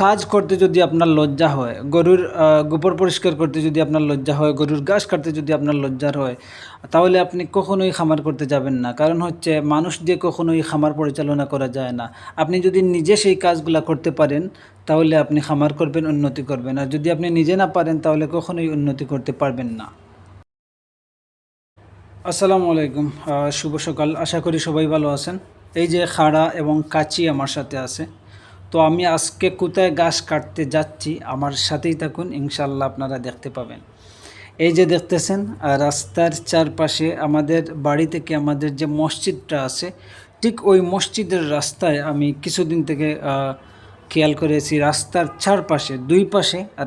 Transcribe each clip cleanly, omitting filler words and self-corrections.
কাজ করতে যদি আপনার লজ্জা হয়, গরুর গোবর পরিষ্কার করতে যদি আপনার লজ্জা হয়, গরুর ঘাস কাটতে যদি আপনার লজ্জার হয়, তাহলে আপনি কখনোই খামার করতে যাবেন না। কারণ হচ্ছে মানুষ দিয়ে কখনোই খামার পরিচালনা করা যায় না। আপনি যদি নিজে সেই কাজগুলা করতে পারেন, তাহলে আপনি খামার করবেন, উন্নতি করবেন। আর যদি আপনি নিজে না পারেন, তাহলে কখনোই উন্নতি করতে পারবেন না। আসসালামু আলাইকুম। শুভ সকাল। আশা করি সবাই ভালো আছেন। এই যে খাড়া এবং কাঁচি আমার সাথে আছে। তো আমি আজকে কোথায় ঘাস কাটতে যাচ্ছি, আমার সাথেই থাকুন, ইনশাল্লাহ আপনারা দেখতে পাবেন। এই যে দেখতেছেন, রাস্তার চারপাশে আমাদের বাড়ি থেকে আমাদের যে মসজিদটা আছে, ঠিক ওই মসজিদের রাস্তায় আমি কিছুদিন থেকে খেয়াল করেছি, রাস্তার চারপাশে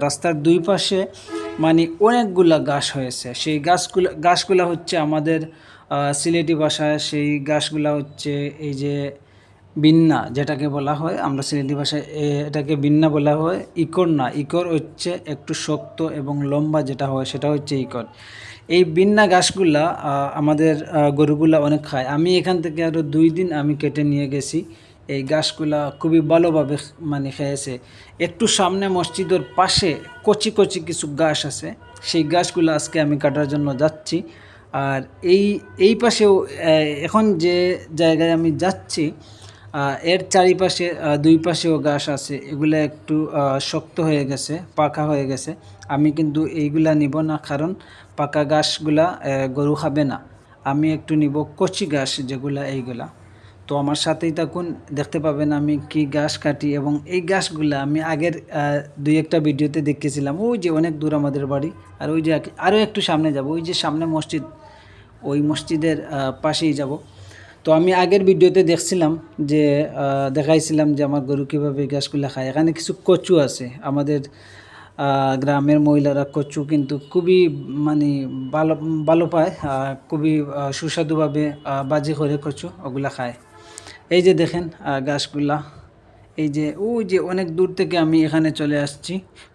রাস্তার দুই পাশে মানে অনেকগুলা গাছ হয়েছে। সেই গাছগুলা হচ্ছে আমাদের সিলেটি ভাষায় সেই গাছগুলা হচ্ছে এই যে বিন্না, যেটাকে বলা হয়, আমরা সিলেটি ভাষায় এটাকে বিন্না বলা হয়। ইকর না, ইকর হচ্ছে একটু শক্ত এবং লম্বা যেটা হয় সেটা হচ্ছে ইকর। এই বিন্না ঘাসগুলা আমাদের গরুগুলা অনেক খায়। আমি এখান থেকে আরও 2 দিন আমি কেটে নিয়ে গেছি। এই ঘাসগুলা খুবই ভালোভাবে মানে খেয়েছে। একটু সামনে মসজিদের পাশে কচি কচি কিছু ঘাস আছে, সেই ঘাসগুলো আজকে আমি কাটার জন্য যাচ্ছি। আর এই এই পাশেও এখন যে জায়গায় আমি যাচ্ছি, এর চারিপাশে দুই পাশেও ঘাস আছে, এগুলা একটু শক্ত হয়ে গেছে, পাকা হয়ে গেছে। আমি কিন্তু এইগুলা নিব না, কারণ পাকা ঘাসগুলা গরু খাবে না। আমি একটু নিব কচি ঘাস যেগুলা, এইগুলা। তো আমার সাথেই থাকুন, দেখতে পাবেন আমি কি ঘাস কাটি। এবং এই ঘাসগুলা আমি আগের 2-1টা ভিডিওতে দেখেছিলাম। ওই যে অনেক দূর আমাদের বাড়ি, আর ওই যে আরও একটু সামনে যাব, ওই যে সামনে মসজিদ, ওই মসজিদের পাশেই যাব। তো আমি আগের ভিডিওতে দেখছিলাম যে দেখাইছিলাম যে আমার গরু কীভাবে ঘাসগুলা খায়। এখানে কিছু কচু আছে, আমাদের গ্রামের মহিলারা কচু কিন্তু খুবই মানে ভালো ভালো পায়, খুবই সুস্বাদুভাবে বাজি করে কচু ওগুলা খায়। এই যে দেখেন ঘাসগুলা, এই যে ওই যে অনেক দূর থেকে আমি এখানে চলে আসছি।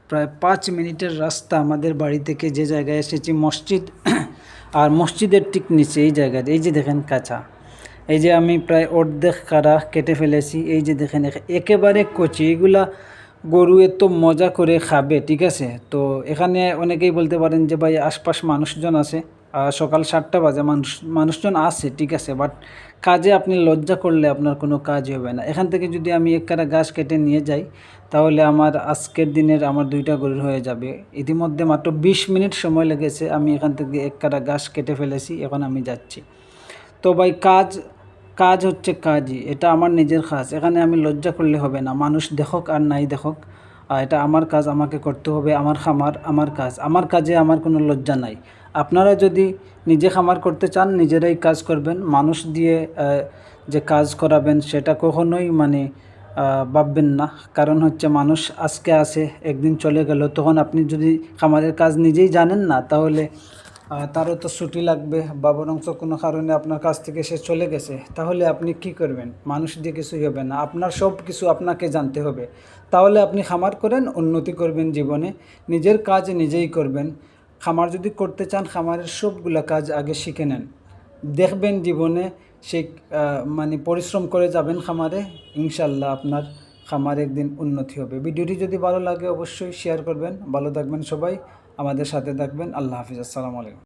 প্রায় 5 মিনিটের রাস্তা আমাদের বাড়ি থেকে, যে জায়গায় এসেছি মসজিদ, আর মসজিদের ঠিক নিচে এই জায়গায় এই যে দেখেন কাঁচা। এই যে আমি প্রায় অর্ধেক কাটা কেটে ফেলেছি। এই যে দেখেন একেবারে কচি, এগুলা গরু এত মজা করে খাবে, ঠিক আছে। তো এখানে অনেকেই বলতে পারেন যে ভাই আশপাশ মানুষজন আছে, সকাল 7টা বাজে, মানুষজন আছে, ঠিক আছে, বাট কাজে আপনি লজ্জা করলে আপনার কোনো কাজ হবে না। এখান থেকে যদি আমি এক কাটা ঘাস কেটে নিয়ে যাই, তাহলে আমার আজকের দিনের আমার 2টা গরুর হয়ে যাবে। ইতিমধ্যে মাত্র 20 মিনিট সময় লেগেছে, আমি এখান থেকে এক কাটা ঘাস কেটে ফেলেছি, এখন আমি যাচ্ছি। তো ভাই কাজ কাজ হচ্ছে কাজই, এটা আমার নিজের কাজ। এখানে আমি লজ্জা করলে হবে না, মানুষ দেখক আর নাই দেখক, এটা আমার কাজ, আমাকে করতে হবে। আমার খামার, আমার কাজ, আমার কাজে আমার কোনো লজ্জা নাই। আপনারা যদি নিজে খামার করতে চান, নিজেরাই কাজ করবেন। মানুষ দিয়ে যে কাজ করাবেন সেটা কখনোই মানে ভাববেন না। কারণ হচ্ছে মানুষ আজকে আসে, একদিন চলে গেল। তখন আপনি যদি খামারের কাজ নিজেই জানেন না, তাহলে তারও তো ছুটি লাগবে, বা বরঞ্চ কোনো কারণে আপনার কাছ থেকে সে চলে গেছে, তাহলে আপনি কি করবেন? মানুষ দিয়ে কিছুই হবে না, আপনার সব কিছু আপনাকে জানতে হবে। তাহলে আপনি খামার করেন, উন্নতি করবেন জীবনে, নিজের কাজ নিজেই করবেন। খামার যদি করতে চান, খামারের সবগুলা কাজ আগে শিখে নেন, দেখবেন জীবনে সেই মানে পরিশ্রম করে যাবেন খামারে, ইনশাল্লাহ আপনার খামার একদিন উন্নতি হবে। ভিডিওটি যদি ভালো লাগে অবশ্যই শেয়ার করবেন। ভালো থাকবেন সবাই, আমাদের সাথে থাকবেন। আল্লাহ হাফিজ। আসসালামু আলাইকুম।